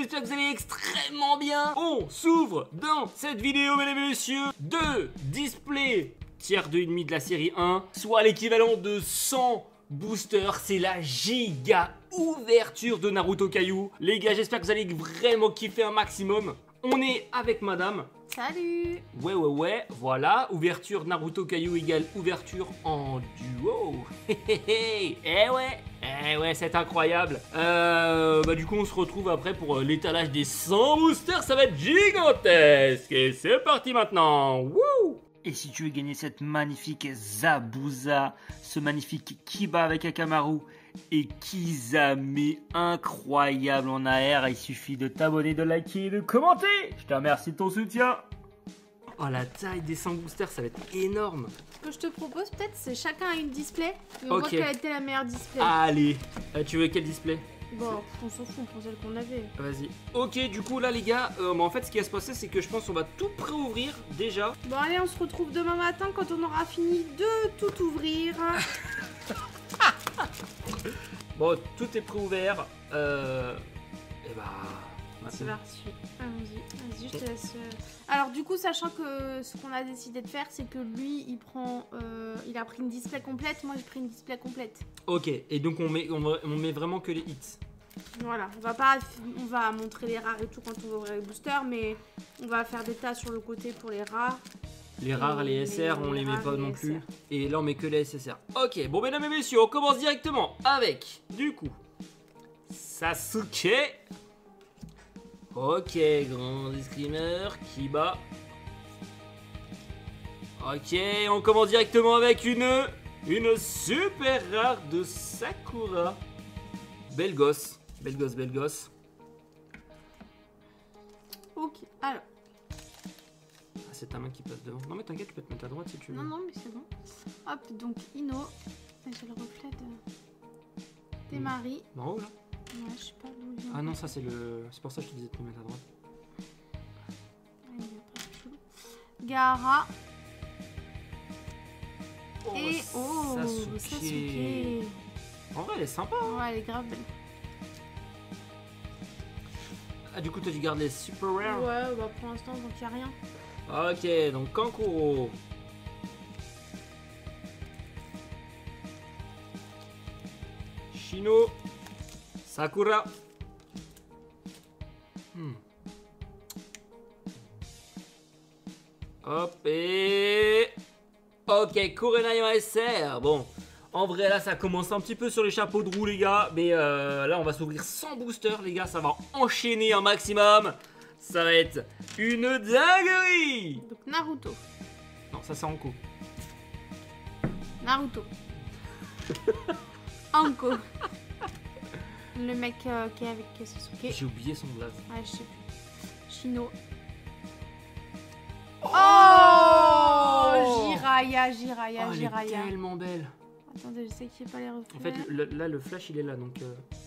j'espère que vous allez extrêmement bien. On s'ouvre dans cette vidéo, mesdames et messieurs, deux displays tier 2,5 de la série 1, soit l'équivalent de 100 boosters. C'est la giga ouverture de Naruto Caillou. Les gars, j'espère que vous allez vraiment kiffer un maximum. On est avec madame. Salut. Ouais, voilà, ouverture Naruto Caillou égale ouverture en duo. Eh ouais, c'est incroyable. Du coup, on se retrouve après pour l'étalage des 100 boosters, ça va être gigantesque. Et c'est parti maintenant. Wouh! Et si tu veux gagner cette magnifique Zabuza, ce magnifique Kiba avec Akamaru et Kisame incroyable en AR, il suffit de t'abonner, de liker et de commenter. Je te remercie de ton soutien. Oh, la taille des 100 boosters, ça va être énorme. Ce que je te propose peut-être, c'est chacun a une display et on Ok. voit quelle était la meilleure display. Allez, tu veux quel display? Bon, on s'en fout, on prend celle qu'on avait. Vas-y. Ok, du coup là les gars, en fait ce qui va se passer c'est que je pense qu'on va tout préouvrir déjà. Bon allez, on se retrouve demain matin quand on aura fini de tout ouvrir. Bon, tout est préouvert. Et bah... C'est parti. Allons-y, vas-y, je te laisse. Alors du coup, sachant que ce qu'on a décidé de faire, c'est que lui, il a pris une display complète, moi j'ai pris une display complète. Ok, et donc on met vraiment que les hits. Voilà, on va montrer les rares et tout quand on va ouvrir les boosters, mais on va faire des tas sur le côté pour les rares. Les rares, les SR, on les met rares, pas les non plus. SR. Et là on met que les SSR. Ok, bon mesdames et messieurs, on commence directement avec, du coup, Sasuke. Ok, grand escrimeur, Kiba. Ok, on commence directement avec une super rare de Sakura. Belle gosse, belle gosse, belle gosse. Ok, alors. Ah, c'est ta main qui passe devant. Non mais t'inquiète, tu peux te mettre à droite si tu veux. Non, mais c'est bon. Hop, donc Ino. J'ai le reflet de... des maris. En haut là? Ouais, je sais pas d'où il vient. Ah non, ça c'est le... C'est pour ça que je te disais de te mettre à droite. Il est pas tout. Gaara. Et Sasuke. En vrai, elle est sympa. Hein. Ouais, elle est grave belle. Ah, du coup, toi tu gardes les super rares. Ouais, bah pour l'instant, donc il n'y a rien. Ok, donc Kankuro. Shino. Sakura. Hop et... Ok, Kurenai en SR. Bon, en vrai là ça commence un petit peu sur les chapeaux de roue les gars. Mais là on va s'ouvrir 100 boosters les gars. Ça va enchaîner un maximum. Ça va être une dinguerie. Donc Naruto. Non, ça c'est Anko. Naruto. Anko. Le mec qui est avec Sasuke. J'ai oublié son blaze. Ouais, je sais plus. Shino. Oh, Jiraiya. Oh, elle est tellement belle. Attendez, je sais qu'il n'y a pas les reflets. En fait, là, le flash, il est là. Donc,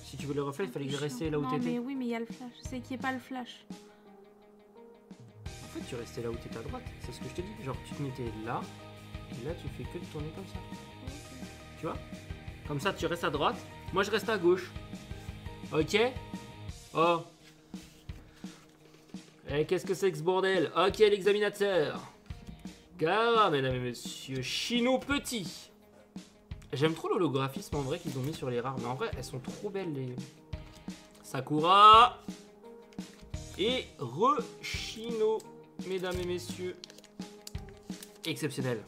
si tu veux le reflet, il fallait rester là où non, t'étais. mais oui, mais il y a le flash. Je sais qu'il n'y a pas le flash. En fait, tu restais là où t'étais à droite. C'est ce que je te dis. Genre, tu te mettais là. Et là, tu fais que de tourner comme ça. Tu vois? Comme ça, tu restes à droite. Moi, je reste à gauche. Ok? Oh. Et qu'est-ce que c'est que ce bordel? Ok, l'examinateur. Gaara, mesdames et messieurs. Shino petit. J'aime trop l'holographisme en vrai qu'ils ont mis sur les rares. Mais en vrai, elles sont trop belles les... Sakura. Et Shino, mesdames et messieurs. Exceptionnel.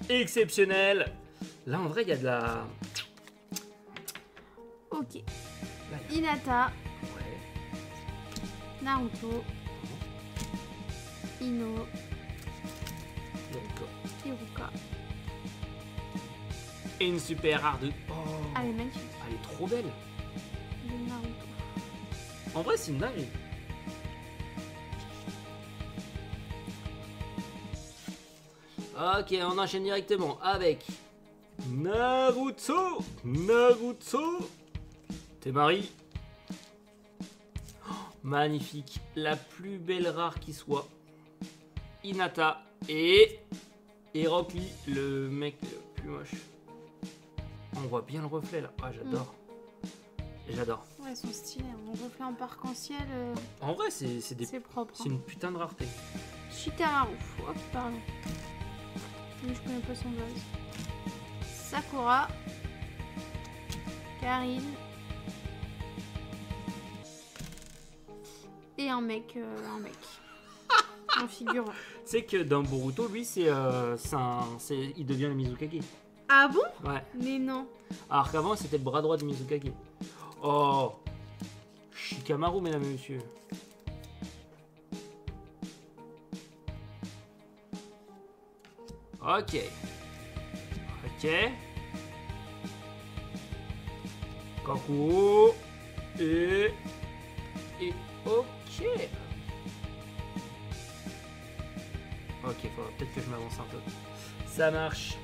Exceptionnel. Là, en vrai, il y a de la... Ok. Là, il y a- Hinata. Ouais. Naruto. Ino. Donc, Iruka. et une super rare de... Oh. Elle est magnifique. Elle est trop belle. De Naruto. En vrai, c'est une dinguerie. Ok, on enchaîne directement avec Naruto. Temari. Oh, magnifique. La plus belle rare qui soit. Hinata. Et Rock Lee, le mec le plus moche. On voit bien le reflet là. Ah, j'adore. J'adore. Ouais, elles sont stylées. On reflet en arc-en-ciel, En vrai, c'est des... c'est propre. C'est une putain de rareté. Shikamaru. Hop, pardon. Lui, je connais pas son buzz. Sakura. Karine. Et un mec. Un figurant. Tu sais que dans Boruto, lui, il devient le Mizukage. Ah bon? Ouais. Mais non. Alors qu'avant, c'était le bras droit du Mizukage. Oh, Shikamaru, mesdames et messieurs. Ok. Kakuo. Et ok. Ok, faudra peut-être que je m'avance un peu. Ça marche.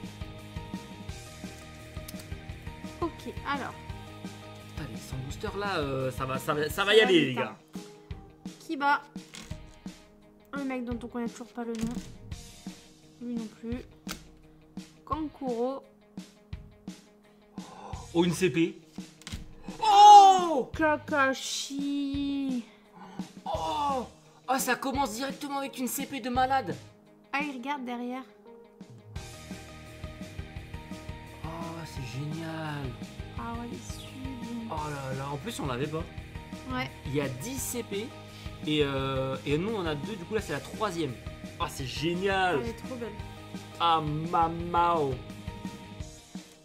Ok, alors. Allez, sans booster là, ça va y aller, les gars. Kiba. Un mec dont on connaît toujours pas le nom. Lui non plus. Kankuro. Oh, une CP. Oh Kakashi. Oh oh, ça commence directement avec une CP de malade. Ah, il regarde derrière. Oh, c'est génial. Ah ouais, les subs. Oh là là, en plus on l'avait pas. Ouais. Il y a 10 CP et nous on a 2, du coup là c'est la 3e. Oh, c'est génial. Elle est trop belle. Ah, Mamao.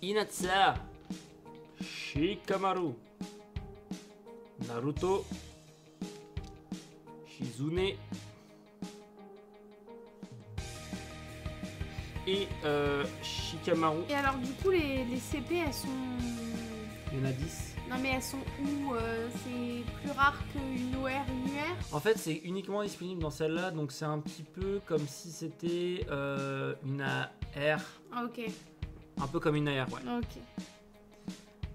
Hinata. Shikamaru. Naruto. Shizune. Et Shikamaru. Et alors, du coup, les CP, elles sont. Il y en a 10. Non, mais elles sont où? C'est plus rare qu'une OR, une UR? En fait, c'est uniquement disponible dans celle-là, donc c'est un petit peu comme si c'était une AR. Ah, ok. Un peu comme une AR, ouais.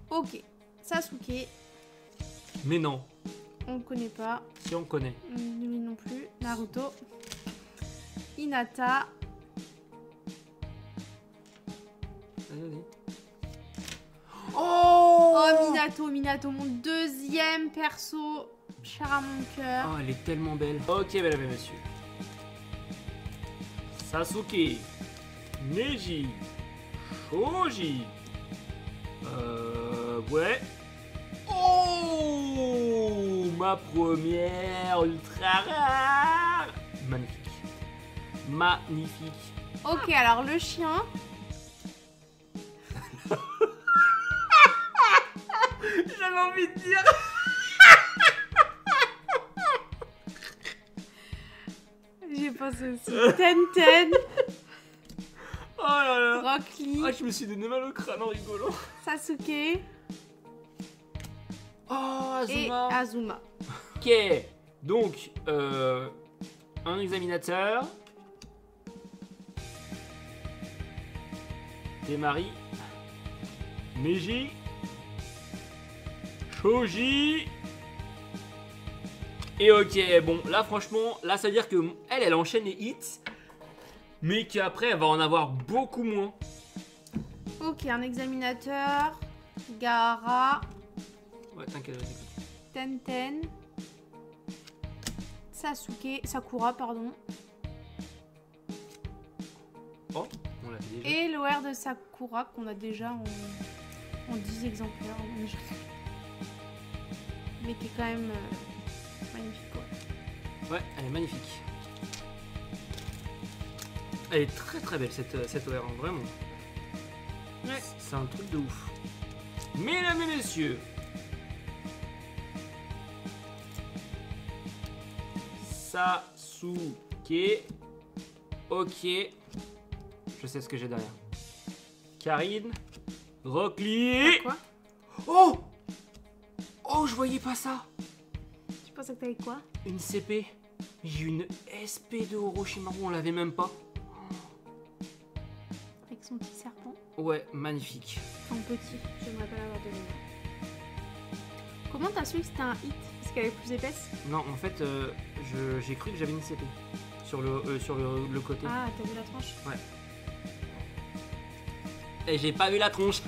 Ok. Sasuke, Mais non, on ne connaît pas. si on connaît. Lui non plus. Naruto. Hinata. Vas-y. Oh, Minato, mon deuxième perso. Cher à mon cœur. Oh, elle est tellement belle. Ok, mesdames et messieurs. Sasuke. Neji. Shoji. Ouais. Oh, ma première ultra rare. Magnifique. Ok, alors le chien. J'avais envie de dire. J'ai pensé aussi. Tenten. Oh là là. Rock Lee. Ah, je me suis donné mal au crâne en rigolant. Sasuke. Oh, Et Azuma. Azuma. Ok. Donc, un examinateur. Temari. Neji. Shoji. Et ok, bon, là franchement, là ça veut dire que elle enchaîne les hits, mais qu'après elle va en avoir beaucoup moins. Ok, un examinateur. Gaara. Ouais, t'inquiète, vas-y. Tenten. Sakura, pardon. Oh, on l'a fait déjà. Et l'OR de Sakura qu'on a déjà en 10 exemplaires. Mais qui est quand même magnifique. Ouais, elle est magnifique. Elle est très très belle cette OR, hein, vraiment. Ouais. C'est un truc de ouf. Mesdames et messieurs, Sasuke. Ok. Je sais ce que j'ai derrière. Karine. Rock Lee. Quoi? Oh! Oh, je voyais pas ça. Tu pensais que t'avais quoi? Une CP. J'ai une SP de Orochimaru, on l'avait même pas. Avec son petit serpent. Ouais, magnifique. Enfin, petit, j'aimerais pas l'avoir donné. Comment t'as su que c'était un hit? Parce qu'elle est plus épaisse? Non, en fait, j'ai cru que j'avais une CP. Sur le côté. Ah, t'as vu la tranche? Ouais. Et j'ai pas vu la tronche.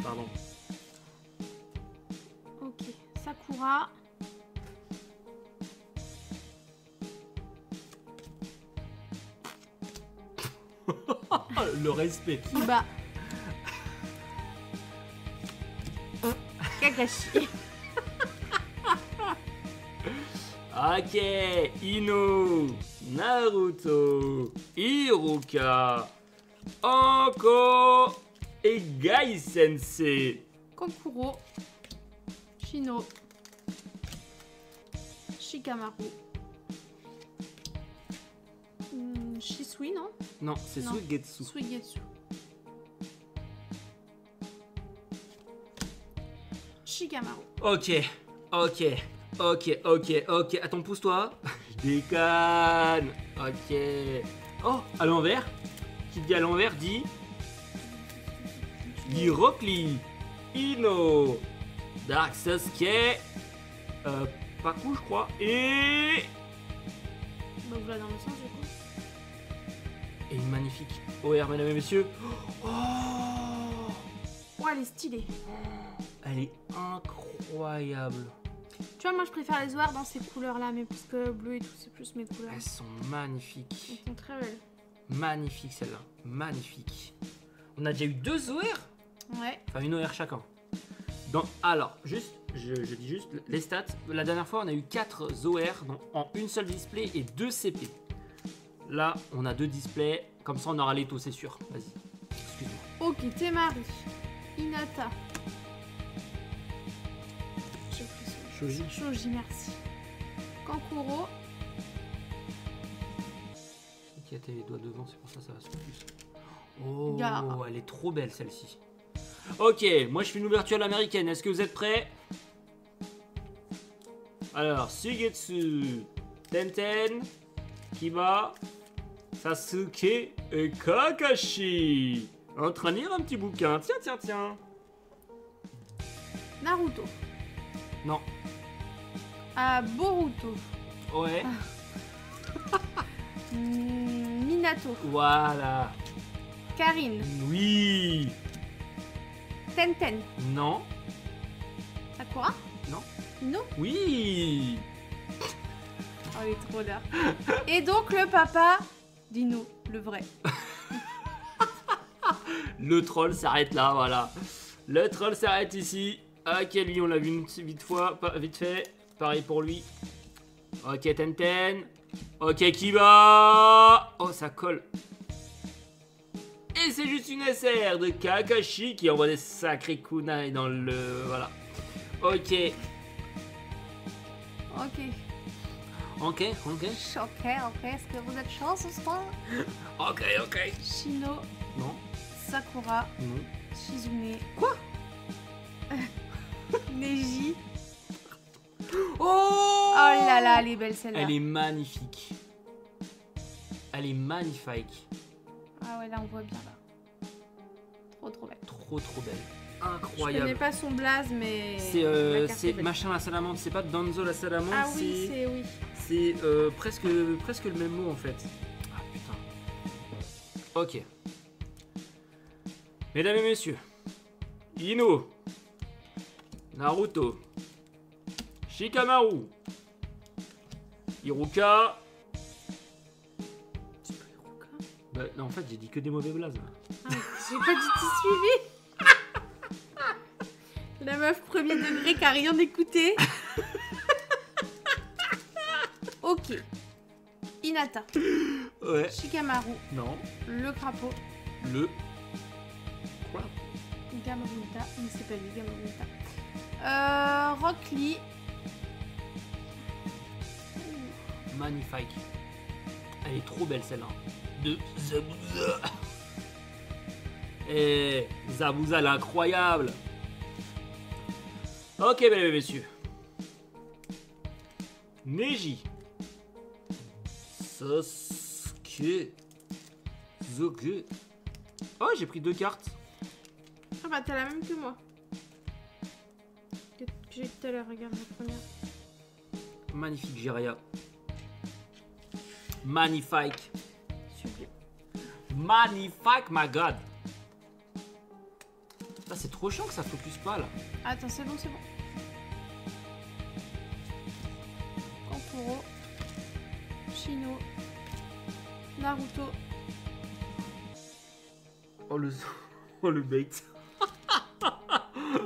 Pardon. Ok. Sakura. Le respect. Kiba. Kakashi. Ok, Ino, Naruto, Iruka, Anko et Gai Sensei. Kankuro. Shino. Shikamaru. Shisui, non? Non, c'est Non. Suigetsu. Suigetsu. Shikamaru. Ok. Attends, pousse-toi. Je déconne. Ok. Oh, à l'envers. Qui dit à l'envers dit Rock Lee, Ino, Dark Sasuke, Paku, je crois, et Voilà dans le sens du coup. une magnifique OR, mesdames et messieurs. Oh, Oh, elle est stylée. elle est incroyable. Tu vois, moi je préfère les OR dans ces couleurs là, mais parce que bleu et tout, c'est plus mes couleurs. Elles sont magnifiques. Elles sont très belles. Magnifique celle-là. Magnifique. On a déjà eu 2 OR. Ouais. Enfin, une OR chacun. Alors, juste, je dis juste les stats. La dernière fois, on a eu 4 OR en une seule display et 2 CP. Là, on a 2 displays. Comme ça, on aura les taux, c'est sûr. Vas-y. Excuse-moi. Ok, Temari. Hinata. J'ai pris celui-là. Shoji. Shoji, merci. Kankuro. Qui a les doigts devant, c'est pour ça que ça va se focus. Oh, Ga. elle est trop belle celle-ci. Ok, moi je fais une ouverture à l'américaine. Est-ce que vous êtes prêts? Alors, Suigetsu, Tenten, Kiba, Sasuke et Kakashi. En train de lire un petit bouquin. Tiens. Naruto. Non. Boruto. Ouais. Minato. Voilà. Karine. Oui. Tenten. Non. Sakura. Non. Ino. Oui. Oh, il est trop là. Et donc le papa d'Ino, le vrai. Le troll s'arrête là, voilà. Le troll s'arrête ici. Ok, lui, on l'a vu une vite fait. Pareil pour lui. Ok, Tenten. Ok, Kiba. Oh, ça colle. Et c'est juste une SR de Kakashi qui envoie des sacrés kunai dans le... Voilà. Ok. Ok. Est-ce que vous êtes chaud ce soir? Ok. Shino. Non. Sakura. Non. Shizune. Quoi? Neji. Oh là là, elle est belle celle-là. Elle est magnifique. Elle est magnifique. Ah ouais, là on voit bien là. Trop belle. Trop belle. Je Incroyable. connais pas son blaze, mais... C'est la carte est belle. machin la salamandre, c'est pas Danzo la salamandre, Ah oui, c'est... Oui. c'est presque le même mot en fait. Ah putain. Ok. Mesdames et messieurs, Ino, Naruto, Shikamaru, Iruka. C'est pas Hiruka. Bah non, en fait j'ai dit que des mauvais blazes. Ah, j'ai pas du tout suivi. La meuf premier degré qui a rien écouté. Ok. Hinata. Ouais. Shikamaru. Non. Le crapaud. Le. Quoi? Gamorita. Mais c'est pas lui, Gamorita. Rock Lee. Magnifique. Elle est trop belle celle-là. De Zabuza. Et Zabuza, elle est incroyable. Ok, mesdames et messieurs. Neji. Sasuke. Zoge. Oh, j'ai pris 2 cartes. Ah bah t'as la même que moi. Que j'ai eu tout à l'heure, regarde la première. Magnifique, Jiraiya. Magnifique. Sublime. Magnifique, my god. Ça, c'est trop chiant que ça focus pas là. Attends, c'est bon. Hoshino. Naruto. Oh le... Oh le bait.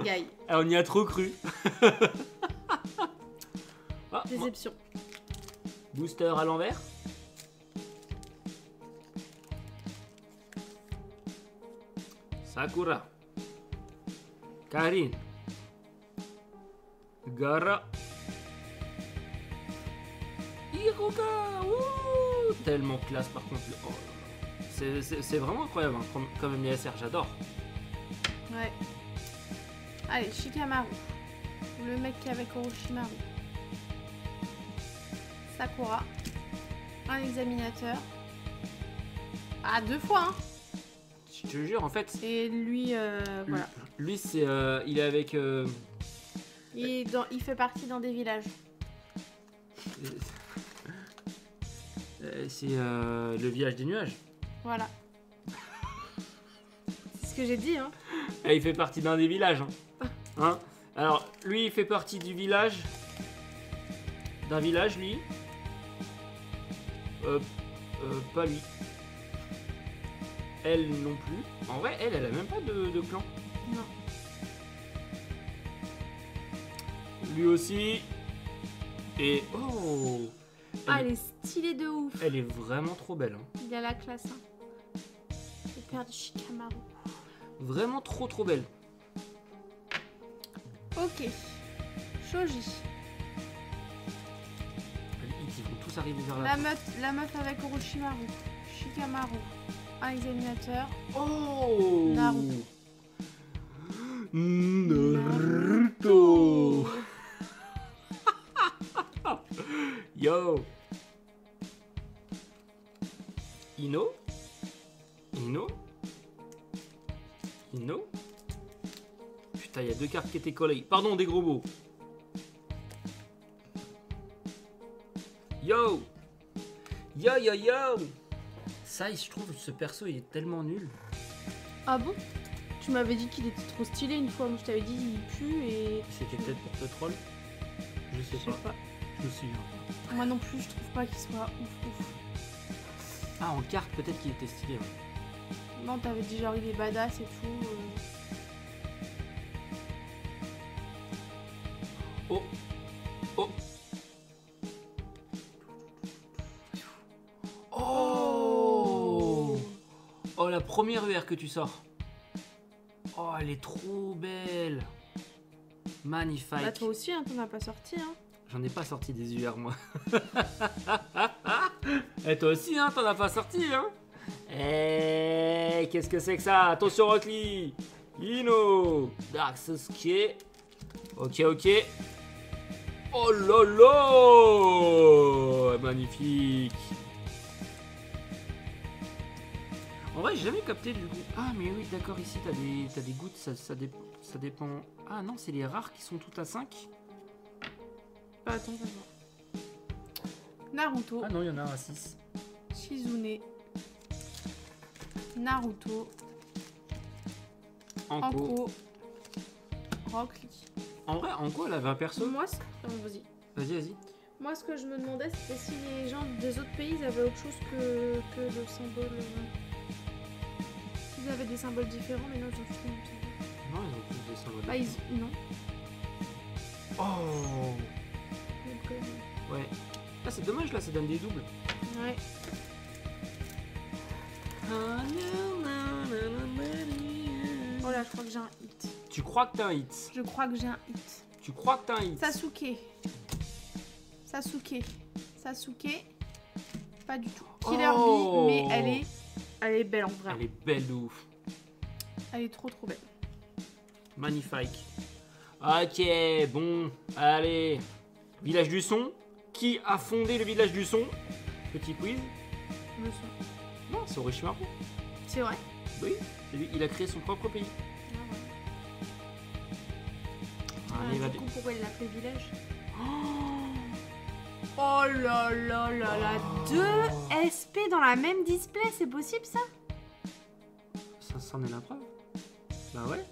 Guy. Ah, on y a trop cru. Ah, Déception. booster à l'envers. Sakura. Karin. Gara. Iruka. Ouh, tellement classe par contre. Oh là là. C'est vraiment incroyable hein, comme MSR, j'adore. Ouais. Allez, Shikamaru. Le mec qui est avec Orochimaru. Sakura. Un examinateur. Ah, 2 fois, hein. Je te jure, en fait, Et lui, voilà. lui c'est, il est avec. Il fait partie d'un des villages. C'est le village des nuages. Voilà. C'est ce que j'ai dit, hein. Et il fait partie d'un des villages. Hein. Alors, lui, il fait partie du village. D'un village, lui. Pas lui. Elle non plus. En vrai, elle a même pas de clan. Non. Lui aussi. Et oh, Ah, elle est stylée de ouf. elle est vraiment trop belle. Hein. Il a la classe, hein. Le père de Shikamaru. Vraiment trop belle. Ok. Shoji. Ils vont tous arriver vers la La meuf avec Orochimaru. Shikamaru. Un examinateur. Oh Naruto. Naruto. Yo. Ino. Putain, il y a 2 cartes qui étaient collées. Pardon, des gros mots. Yo. Yo. Ça, je trouve ce perso, il est tellement nul. Ah bon? Tu m'avais dit qu'il était trop stylé une fois. Moi, je t'avais dit il pue et... C'était peut-être pour te troll. Je sais Je sais pas. pas. Je me souviens. Moi non plus, je trouve pas qu'il soit ouf. Ah, en carte, peut-être qu'il était stylé. Ouais. Non, t'avais dit genre il est badass et tout. Oh. Oh, la première UR que tu sors. Oh, elle est trop belle. Magnifique. Bah toi aussi, hein, t'en as pas sorti, hein. J'en ai pas sorti des UR, moi. Et toi aussi, hein, t'en as pas sorti, hein. Eh, qu'est-ce que c'est que ça? Attention, Rock Lee. Ino. Dark Sasuke. Ok. Oh là là. Magnifique. En vrai, j'ai jamais capté du coup. Ah, mais oui, d'accord, ici t'as des gouttes, ça dépend. Ah non, c'est les rares qui sont toutes à 5. Bah attends, on va voir. Naruto. Ah non, il y en a un à 6. Shizune. Naruto. Anko. Anko. Rock Lee. En vrai, Anko, elle avait un perso. Moi, vas-y. Vas-y. Moi, ce que je me demandais, c'était si les gens des autres pays avaient autre chose que le symbole. Ils avaient des symboles différents, mais non, j'en suis Non, ils ont tous des symboles. Bah, non. Oh. Donc, Ouais. Ah, c'est dommage, là, ça donne des doubles. ouais. Oh là, je crois que j'ai un hit. Tu crois que t'as un hit. Je crois que j'ai un hit. Tu crois que t'as un hit. Sasuke. Pas du tout. Killer Oh. Bee, mais elle est belle en vrai. Elle est belle de ouf. Elle est trop belle. Magnifique. Ok, bon, allez. Village du son. Qui a fondé le village du son? Petit quiz. Le son. Non, c'est Orochimaru. C'est vrai. Oui, c'est lui, il a créé son propre pays. Allez, va Du coup, pourquoi il l'appelait village? Oh là là là là. 2 SP dans la même display, c'est possible ça? Ça, c'en est la preuve. Bah ouais.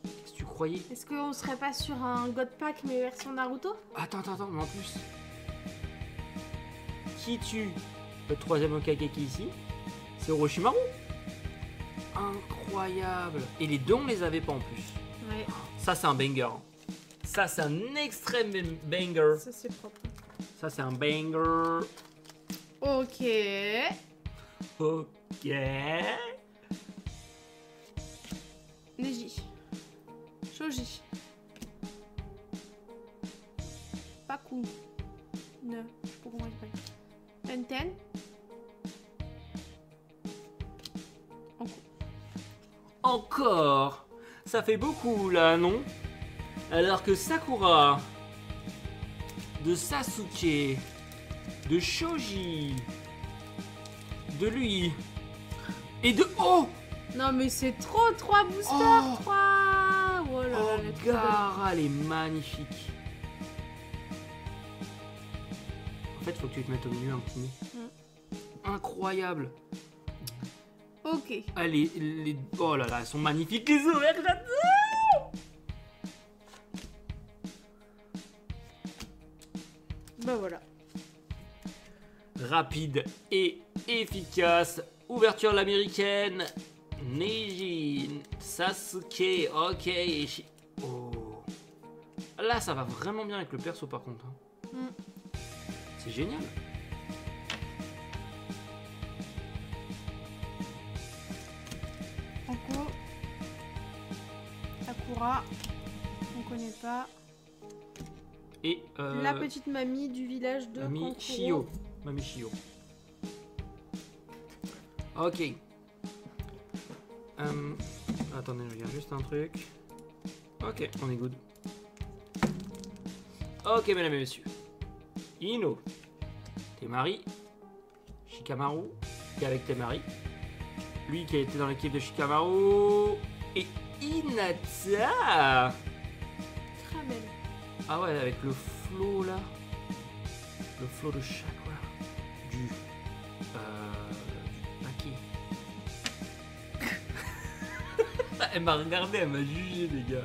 Qu'est-ce que tu croyais? Est-ce qu'on serait pas sur un God Pack mais version Naruto? Attends, mais en plus. qui tue le troisième Hokage qui est ici, c'est Orochimaru. Incroyable. Et les deux, on les avait pas en plus. Ouais, Ça, c'est un banger. Hein. Ça, c'est un extrême banger. ça c'est propre. Ça, c'est un banger. Ok. Ok. Neji. Shoji. Paku. Ne. Je sais pas comment il s'appelle. Tenten. Encore. Ça fait beaucoup, là, non? Alors que Sakura, de Sasuke, de Shoji, de lui, et de... Oh! Non mais c'est trop 3 boosters, Oh. 3. Oh là là, Oh, elle est trop Gaara, elle est magnifique. En fait, faut que tu te mettes au milieu un petit nez. Incroyable. belle. Ok. Ah, oh là là, elles sont magnifiques, les ovaires, j'adore. Bah voilà. Rapide et efficace. Ouverture l'américaine. Neji, Sasuke, ok. Oh. Là, ça va vraiment bien avec le perso par contre. Hein. Mm. C'est génial. Anko. Sakura. On connaît pas. Et La petite mamie du village de Mamie Kankuro. Shio. Mamie Shio. Ok. Attendez, je regarde juste un truc. Ok, on est good. Ok, mesdames et messieurs. Ino, Temari, Shikamaru, qui est avec Temari. Lui qui a été dans l'équipe de Shikamaru. Et Hinata. Très belle. Ah ouais, avec le flow là. Le flow de chakra. Du paquet. Elle m'a regardé, elle m'a jugé, les gars.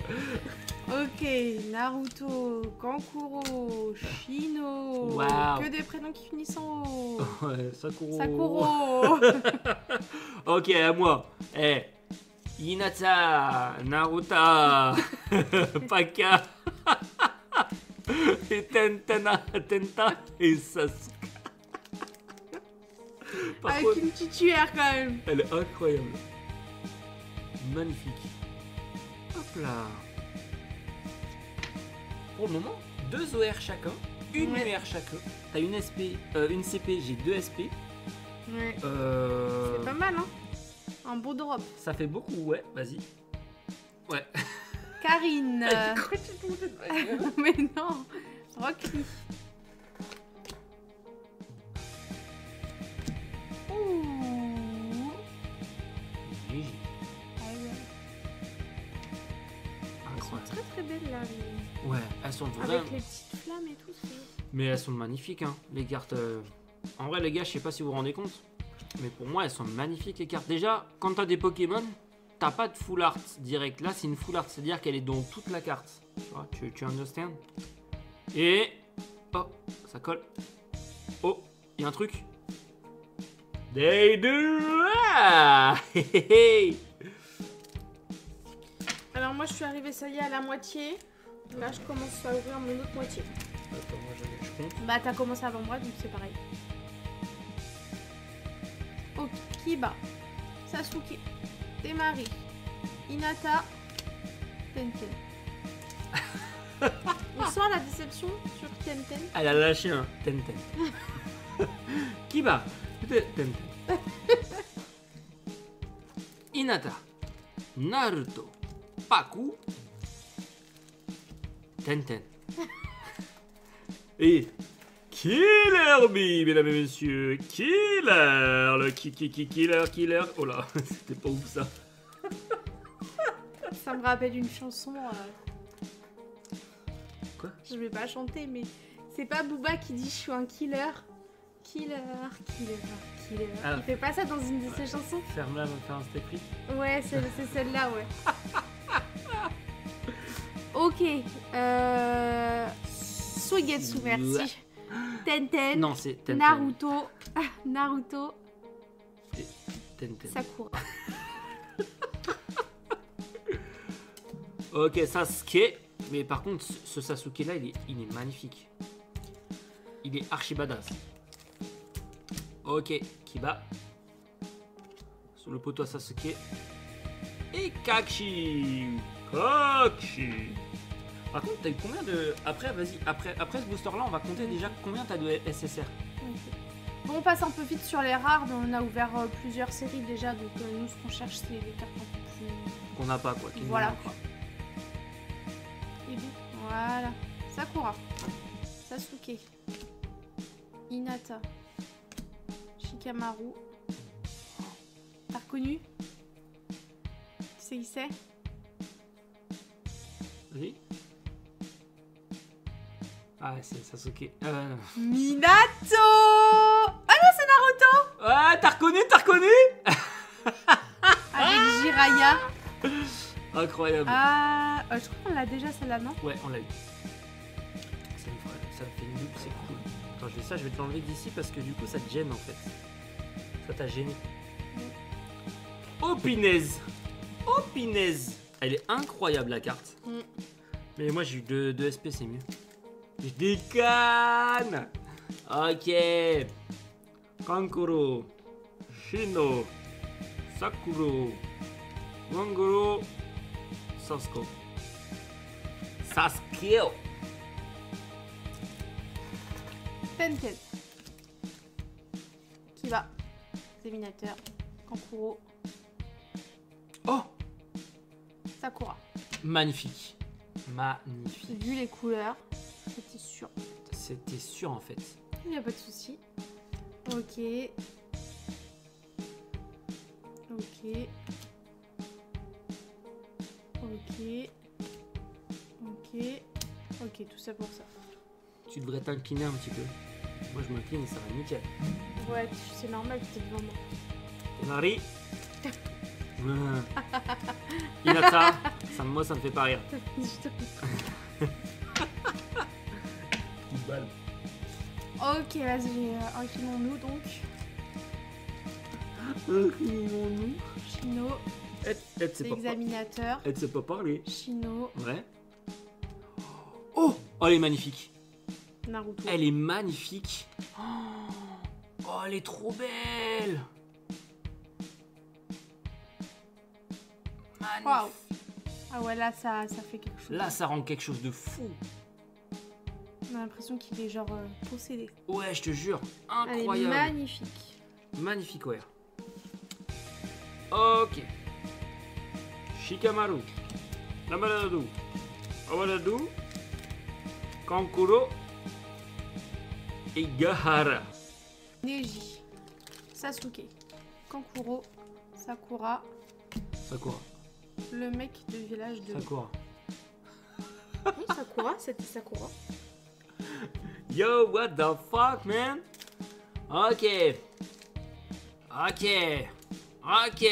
Ok, Naruto, Kankuro, Shino. Waouh. Que des prénoms qui finissent en O. Ouais, Sakuro. Sakuro. Ok, à moi. Eh. Hinata, Naruta, Paka, et Tenta et Sasuke. Par Avec contre, une petite UR quand même. elle est incroyable. Magnifique. Hop là. Pour le moment, 2 OR chacun, une Ouais. UR chacun. T'as une SP, une CP, j'ai 2 SP. Ouais. C'est pas mal, hein. Un beau drop. Ça fait beaucoup, ouais, vas-y. Ouais. Karine. Pourquoi tu te fous de ma gueule? Mais non. Rock Lee. Ouh. GG. Ah ouais. Elles sont Incroyable. très très belles là. Ouais, elles sont vraiment... Avec les petites flammes et tout. Mais elles sont magnifiques, hein, les cartes. En vrai, les gars, je sais pas si vous vous rendez compte, mais pour moi, elles sont magnifiques, les cartes. Déjà, quand t'as des Pokémon, t'as pas de full art direct. Là, c'est une full art, c'est-à-dire qu'elle est dans toute la carte. Tu vois, tu understand? Et... Oh, ça colle. Oh, il y a un truc. They do! Ah Alors moi je suis arrivée ça y est à la moitié. Là je commence à ouvrir mon autre moitié. Attends, moi je compte. Bah t'as commencé avant moi donc c'est pareil. Ok, Kiba, Sasuke, Temari, Hinata, Tenten. On sent la déception sur Tenten. Elle a lâché un Tenten. Qui va? Tenten. Hinata, Naruto, Paku, Tenten. Et Killer Bee, mesdames et messieurs. Killer, le killer. Oh là, c'était pas ouf ça. Ça me rappelle une chanson. Quoi? Je vais pas chanter mais c'est pas Booba qui dit je suis un killer. Killer. Ah. Il fait pas ça dans une de ses chansons? Ferme-la, va me faire un steak frites. Ouais, c'est celle-là, ouais. Ok. Suigetsu, merci. Tenten. Non, c'est Tenten. Naruto. Naruto. Tenten. Sakura. Ok, Sasuke. Mais par contre, ce Sasuke là, il est magnifique. Il est archi badass. Ok, Kiba. Sur le poteau à Sasuke. Et Kakashi. Kakashi. Par contre, t'as eu combien de... Après, vas-y, après ce booster là, on va compter déjà combien t'as de SSR. Okay. Bon, on passe un peu vite sur les rares, mais on a ouvert plusieurs séries déjà, donc nous ce qu'on cherche c'est les cartes un peu plus... Qu'on n'a pas quoi. Voilà quoi. Voilà. Sakura. Sasuke. Hinata. Shikamaru. T'as reconnu? Tu sais qui c'est? Vas-y. Ah, c'est Sasuke. Minato! Ah non, c'est Naruto! Ah, t'as reconnu? Avec Jiraiya. Incroyable. Ah, je crois qu'on l'a déjà celle-là, non? Ouais, on l'a eu. Ça me fait une loupe, c'est cool. Quand je fais ça, je vais te l'enlever d'ici parce que du coup, ça te gêne en fait. Ça t'a gêné. Oh pinaise! Oh pinaise! Elle est incroyable la carte. Mais moi, j'ai eu deux SP, c'est mieux. Je décanne! Ok. Kankuro. Shino. Sakuro. Mangoro. Sasuke. Sasuke. Tenten. Kiba. Séminateur. Kankuro. Oh! Sakura. Magnifique. Magnifique. Vu les couleurs, c'était sûr. C'était sûr en fait. Il n'y a pas de souci. Ok. Ok. Ok. Ok. Ok, tout ça pour ça. Tu devrais t'incliner un petit peu. Moi je m'incline et ça va nickel. Ouais, c'est normal, t'es devant moi. Tenari. Hinata. Moi ça me fait pas rire. Balle. Ok, vas-y, inclinons-nous donc. Inclinons-nous. Shino. C'est pas L'examinateur. Elle sait pas parler. Shino. Ouais. Oh, elle est magnifique. Naruto. Elle est magnifique. Oh, elle est trop belle. Magnifique. Waouh. Ah ouais, là, ça fait quelque chose. Là, ça rend quelque chose de fou. On a l'impression qu'il est genre possédé. Ouais, je te jure. Elle est Incroyable. magnifique. Magnifique, ouais. Ok. Shikamaru. Namaladu. Awaladu. Kankuro. Et Gahara. Neji. Sasuke. Kankuro. Sakura. Sakura. Le mec de village de... Sakura. Oui, Sakura, c'était Sakura. Yo, what the fuck, man? Ok. Ok. Ok.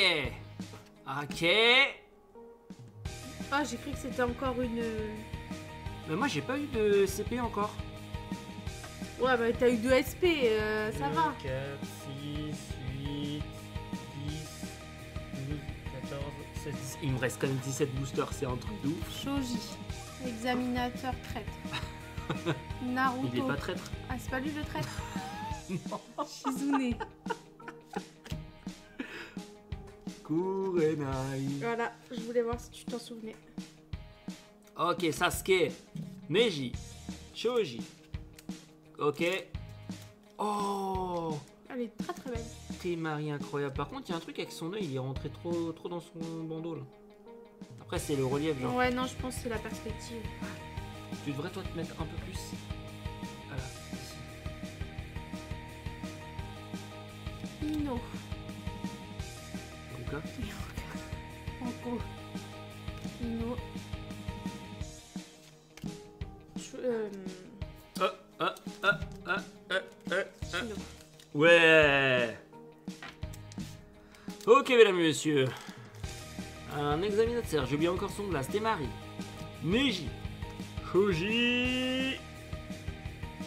Ok. Ah, j'ai cru que c'était encore une... Mais moi, j'ai pas eu de CP encore. Ouais, bah t'as eu 2 SP, ça va. 4, 6, 8, 10, 12, 14, 16, 17. Il me reste quand même 17 boosters, c'est un truc de ouf. Shoji. Examinateur traître. Naruto. Il est pas traître. Ah, c'est pas lui le traître? Shizune. Kurenai. Voilà, je voulais voir si tu t'en souvenais. Ok, Sasuke. Neji. Shoji. Ok. Oh, Elle est très très belle. Temari incroyable. Par contre, il y a un truc avec son œil, il est rentré trop dans son bandeau là. Après, c'est le relief, genre. Ouais, non, je pense que c'est la perspective. Tu devrais toi te mettre un peu plus. Voilà, ici. Ino. Donc là. Anko. Ino. Shino. Ouais. Ok, mesdames et messieurs. Un examinateur, j'ai oublié encore son glace. Temari. Neji. Shoji.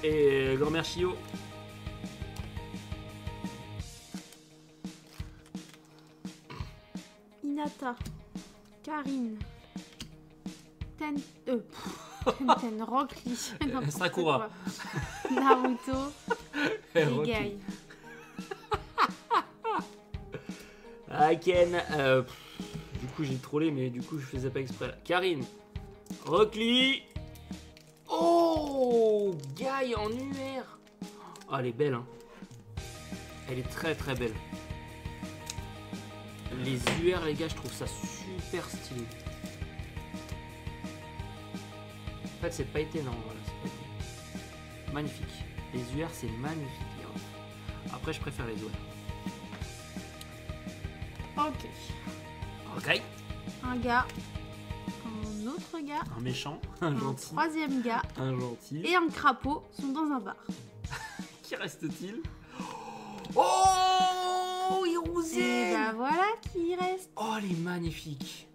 Et grand-mère Chio. Hinata. Karine. Tenten, Rock Lee. N'importe Sakura. quoi. Naruto. Et Rocky. Guy. Ah, Ken. Du coup, j'ai trollé, mais du coup, je faisais pas exprès. Là. Karine. Rock Lee. Oh, Guy en UR. Oh, elle est belle, hein. Elle est très très belle. Les UR, les gars, je trouve ça super stylé. En fait, c'est pas été, non, voilà, c'est pas été. Magnifique. Les UR, c'est magnifique, les gars. Après, je préfère les UR. Ok. Ok. Un gars. Un autre gars. Un méchant, un Un gentil, troisième gars. un gentil. Et un crapaud sont dans un bar. Qui reste-t-il? Oh, Et Hiruzen! bah voilà qui reste. Oh, elle est magnifique.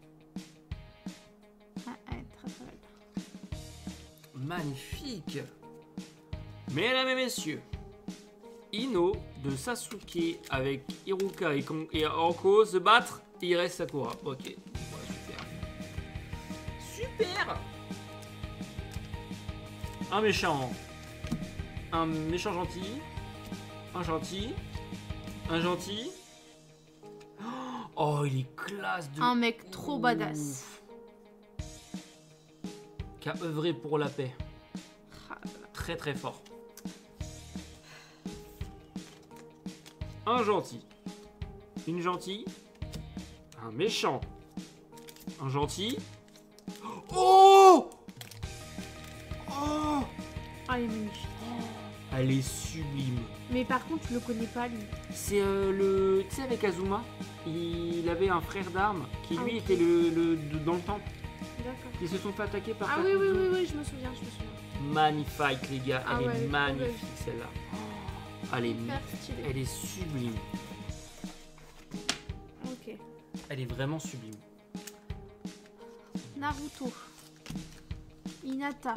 Ah, elle est très très belle. Magnifique. Mesdames et messieurs, Ino de Sasuke avec Iruka et Anko se battre et il reste Sakura. Ok, ouais, super. Super. Un méchant gentil, un gentil, un gentil. Oh, il est classe de Un mec trop ouf. badass. Qui a œuvré pour la paix. Ah, Très très fort. Un gentil. Une gentille. Un méchant. Un gentil. Oh! Oh! elle est magnifique. Elle est sublime. Mais par contre, je le connais pas lui. C'est le... Tu sais, avec Azuma, il avait un frère d'armes qui lui ok. était dans le temple. D'accord. Ils se sont fait attaquer par Ah oui, oui, Kakuzu. oui, oui, je me souviens. Magnifique, les gars. Ah Elle ouais, elle est est trop magnifique, belle. celle-là. Elle est, Hyper stylé. elle est sublime. Ok. Elle est vraiment sublime. Naruto. Hinata.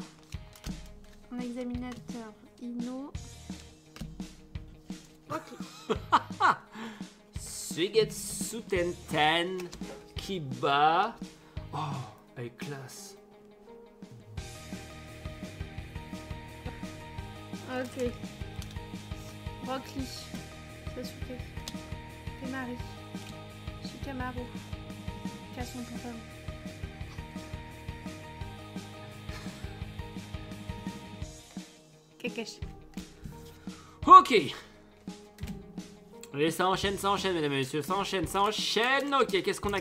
Un examinateur. Ino. Ok. Suigetsu Tenten Kiba. Oh, elle est classe. Ok. Rock Lee. Sasuke. Temari. Shikamaru. Casse son pantalon. Kakashi. Ok. Allez, ça enchaîne, mesdames et messieurs. Ça enchaîne, ça enchaîne. Ok, qu'est-ce qu'on a?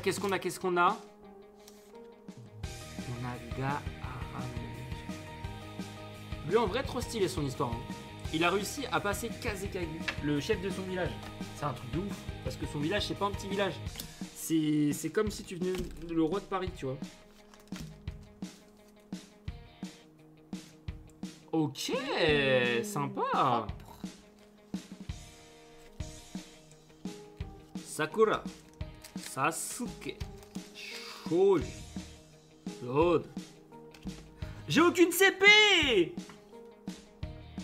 On a Gaara. Lui, en vrai, trop stylé son histoire. Hein. Il a réussi à passer Kazekage, le chef de son village. C'est un truc de ouf. Parce que son village, c'est pas un petit village. C'est comme si tu venais le roi de Paris, tu vois. Ok, sympa. Sakura, Sasuke, Shoji, Claude. J'ai aucune CP.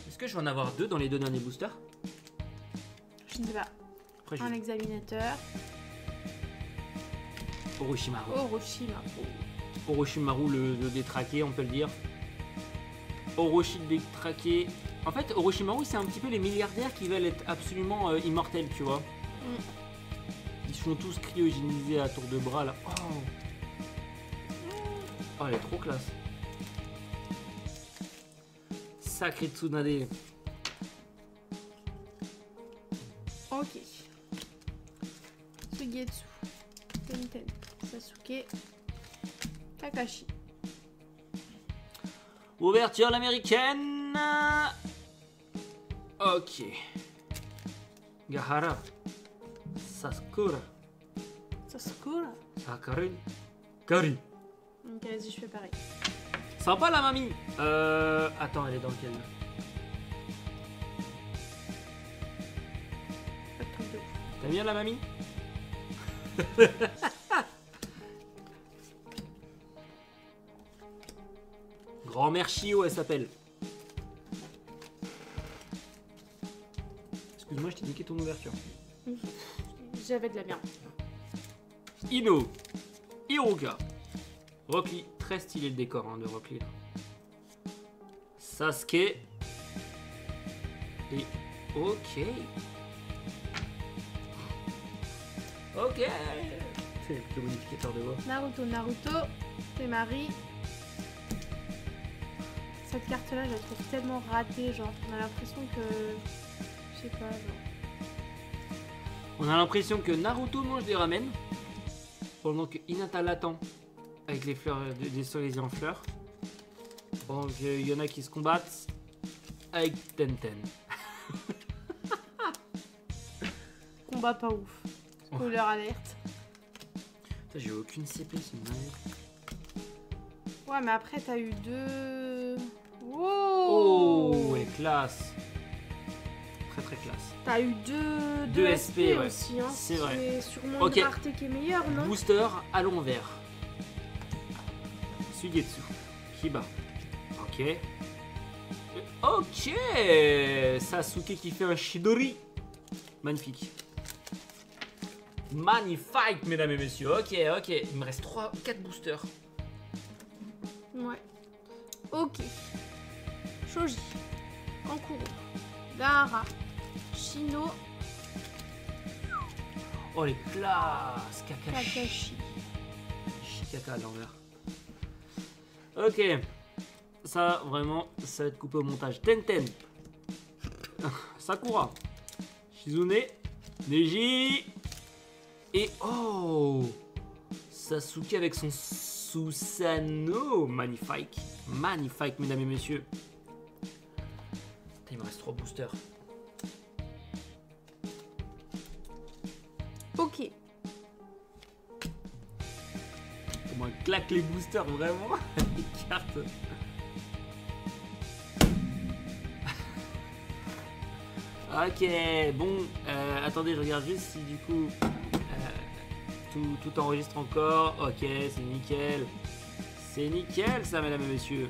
Est-ce que je vais en avoir 2 dans les 2 derniers boosters? Je ne sais pas. Après, je Un examinateur. Orochimaru. Orochimaru. Orochimaru, le détraqué, on peut le dire. Orochi le détraqué. En fait, Orochimaru, c'est un petit peu les milliardaires qui veulent être absolument immortels, tu vois. Ils se font tous cryogéniser à tour de bras, là. Oh, elle est trop classe. Sacré Tsunade. Ok. Suigetsu. Tenten. Sasuke. Kakashi. Ouverture l'américaine. Ok. Gaara. Sakura. Sasukura. Sakari. Kari. Ok, vas-y, je fais pareil. Sympa la mamie. Attends, elle est dans quelle? Pas de truc de ouf. T'aimes bien la mamie? Grand-mère Chio, elle s'appelle. Excuse-moi, je t'ai niqué ton ouverture. J'avais de la merde. Ino, Hiroka, Rock Lee, très stylé le décor hein, de Rock Lee. Là. Sasuke. Et ok. Ok. C'est le modificateur de voix. Naruto, Temari. Cette carte-là, je la trouve tellement ratée. Genre, on a l'impression que. Je sais pas, genre. On a l'impression que Naruto mange des ramen pendant que Hinata l'attend avec les fleurs, des cerisiers en fleurs. Donc il y en a qui se combattent avec Tenten. Combat pas ouf. Spoiler alerte. J'ai aucune CP, c'est une dinguerie. Ouais, mais après, t'as eu deux. Oh, ouais, classe. Très très classe. T'as eu deux SP ouais. aussi, hein. C'est vrai. C'est sûrement Ok. une rareté qui est meilleure, non? Booster à l'envers. Sugetsu. Kiba. Ok. Ok. Sasuke qui fait un Shidori. Magnifique. Magnifique, mesdames et messieurs. Ok, ok. Il me reste 4 boosters. Ouais. Ok. Shoji. Kankuro. Gaara. Shino. Oh, les classes. Kakashi. Kakashi. Shikaka à l'envers. Ok. Ça, vraiment, ça va être coupé au montage. Tenten. Sakura. Shizune. Neji. Et oh, Sasuke avec son Susanoo. Magnifique. Magnifique, mesdames et messieurs. Il me reste 3 boosters. Ok. Comment elle claque les boosters, vraiment. Les cartes. Ok, bon, attendez, je regarde juste si du coup tout enregistre encore. Ok, c'est nickel. C'est nickel ça, mesdames et messieurs.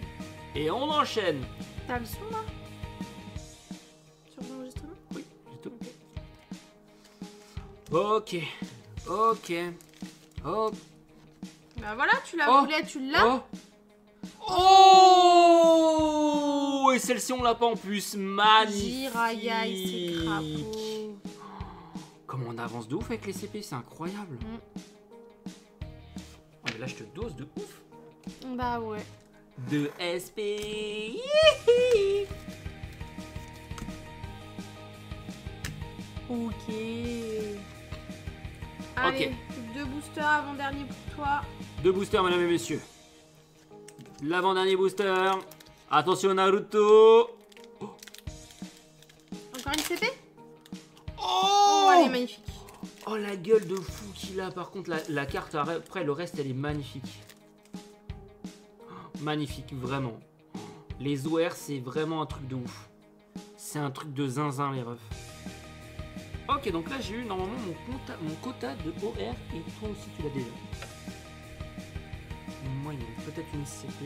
Et on enchaîne. T'as le son là? Sur l'enregistrement? Oui, j'ai tout. Ok, ok, ok. Bah voilà, tu la Oh. voulais, tu l'as. Oh, et celle-ci on l'a pas en plus. Magnifique. Jiraiya, c'est crapaud. Comment on avance de ouf avec les CP, c'est incroyable. Oh, mais là je te dose de ouf. Bah ouais. De SP. Ok. Allez, 2 boosters avant-dernier pour toi. 2 boosters, mesdames et messieurs. L'avant-dernier booster. Attention Naruto. Encore une CP? Oh, elle est magnifique. Oh, la gueule de fou qu'il a. Par contre, la carte après, le reste, elle est magnifique. Magnifique, vraiment. Les OR, c'est vraiment un truc de ouf. C'est un truc de zinzin, les refs. Ok, donc là, j'ai eu normalement mon quota de OR. Et toi aussi, tu l'as déjà. Moi, il y a peut-être une CP.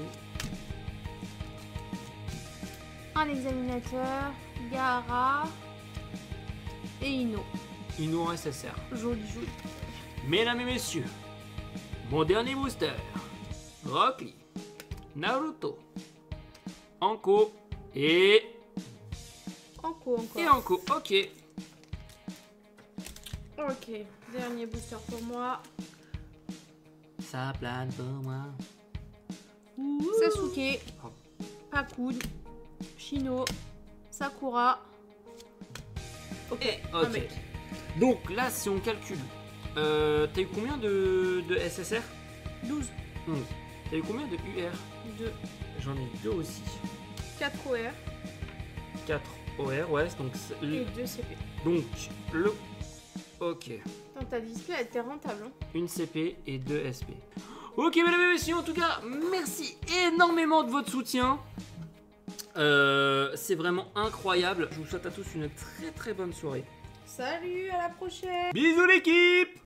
Un examinateur, Gaara et Ino. Ino en SSR. Joli, joli. Mesdames et messieurs, mon dernier booster. Rock Lee, Naruto, Anko et Encore. Anko. Ok. Ok, dernier booster pour moi. Ça plane pour moi. Sasuke, Pakun, Shino, Sakura. Ok, un Ok. mec. Donc là, si on calcule, t'as eu combien de SSR? 12, 11. T'as eu combien de UR? 2, J'en ai 2 aussi. 4 OR 4 OR, ouais. Donc, et 2 CP. donc le. Ok. Dans ta display, elle était rentable. Hein. Une CP et 2 SP. Ok, mesdames et messieurs, en tout cas, merci énormément de votre soutien. C'est vraiment incroyable. Je vous souhaite à tous une très très bonne soirée. Salut, à la prochaine. Bisous l'équipe!